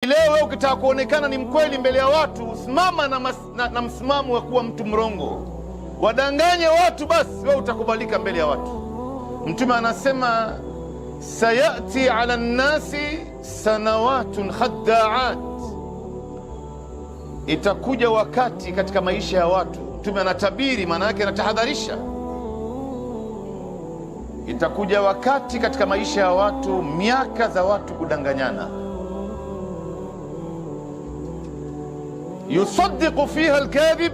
leo wewe ukitaka kuonekana ni mkweli mbele ya watu, simama na msimamo wa kuwa mtu mrongo, wadanganye watu, basi wewe utakubalika mbele ya watu. Mtume anasema sayati ala nnasi sanawatun khadda'at, itakuja wakati katika maisha ya watu. Mtume anatabiri, maana yake anatahadharisha. Itakuja wakati katika maisha ya watu, miaka za watu kudanganyana. Yusaddiqu fiha alkadhib,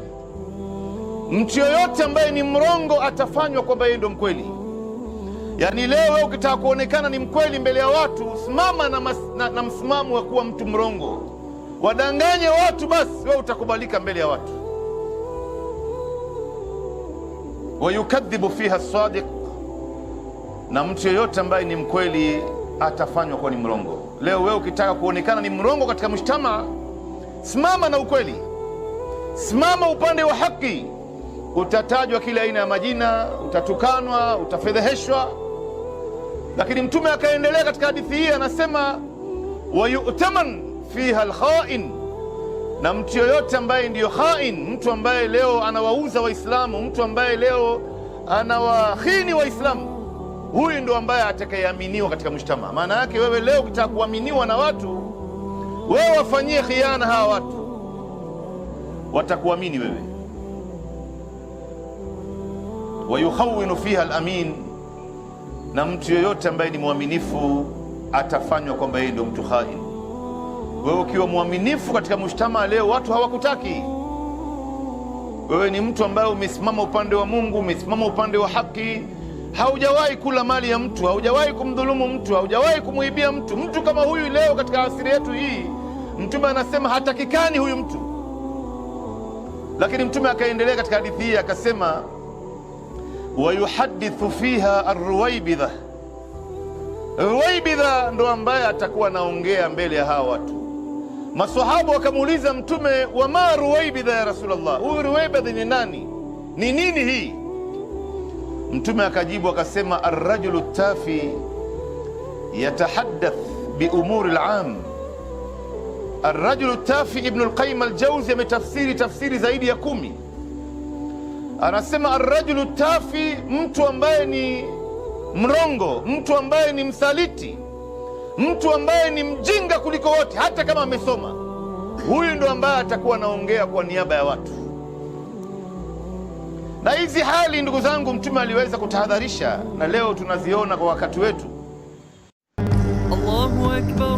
mtu yoyote ambaye ni mrongo atafanywa kwamba yeye ndo mkweli. Yani leo wewe ukitaka kuonekana ni mkweli mbele ya watu, simama na msimamo wa kuwa mtu mrongo, wadanganye watu, basi wewe utakubalika mbele ya watu. Wayukadhibu fiha as-sadiq, na mtu yoyote ambaye ni mkweli atafanywa kwa ni mrongo. Leo wewe ukitaka kuonekana ni mrongo katika mshtama, simama na ukweli, simama upande wa haki. Utatajwa kila aina ya majina, utatukanwa, utafedheheshwa. Lakini Mtume akaendelea katika hadithi hii, anasema wayutaman fiha alkhain, na mtu yoyote ambaye ndiyo khain, mtu ambaye leo anawauza Waislamu, mtu ambaye leo anawakhini Waislamu, huyu ndo ambaye atakayeaminiwa katika mshtama. Maana yake wewe leo ukitaka kuaminiwa na watu, wewe wafanyie khiana hawa watu, watakuamini wewe. Wayukhawinu fiha alamin, na mtu yoyote ambaye ni mwaminifu atafanywa kwamba yeye ndio mtu khain. Wewe ukiwa mwaminifu katika mshtama leo, watu hawakutaki. Wewe ni mtu ambaye umesimama upande wa Mungu, umesimama upande wa haki, haujawahi kula mali ya mtu, haujawahi kumdhulumu mtu, haujawahi kumuibia mtu. Mtu kama huyu leo katika asiri yetu hii, Mtume anasema hatakikani huyu mtu. Lakini Mtume akaendelea katika hadithi hii akasema wayuhadithu fiha arruwaibidha. Ruwaibidha ndo ambaye atakuwa naongea mbele ya hawa watu. Maswahaba wakamuuliza Mtume, wama ruwaibidha ya Rasulullah, huyu ruwaibidha ni nani, ni nini hii? Mtume akajibu akasema arrajulu tafi yatahaddath bi umuri al-am. Arrajulu tafi, Ibn al-Qayyim al-Jawzi ametafsiri tafsiri zaidi ya 10. Anasema arrajulu tafi, mtu ambaye ni mrongo, mtu ambaye ni msaliti, mtu ambaye ni mjinga kuliko wote, hata kama amesoma, huyu ndo ambaye atakuwa anaongea kwa niaba ya watu. Na hizi hali ndugu zangu, Mtume aliweza kutahadharisha, na leo tunaziona kwa wakati wetu. Allahu Akbar.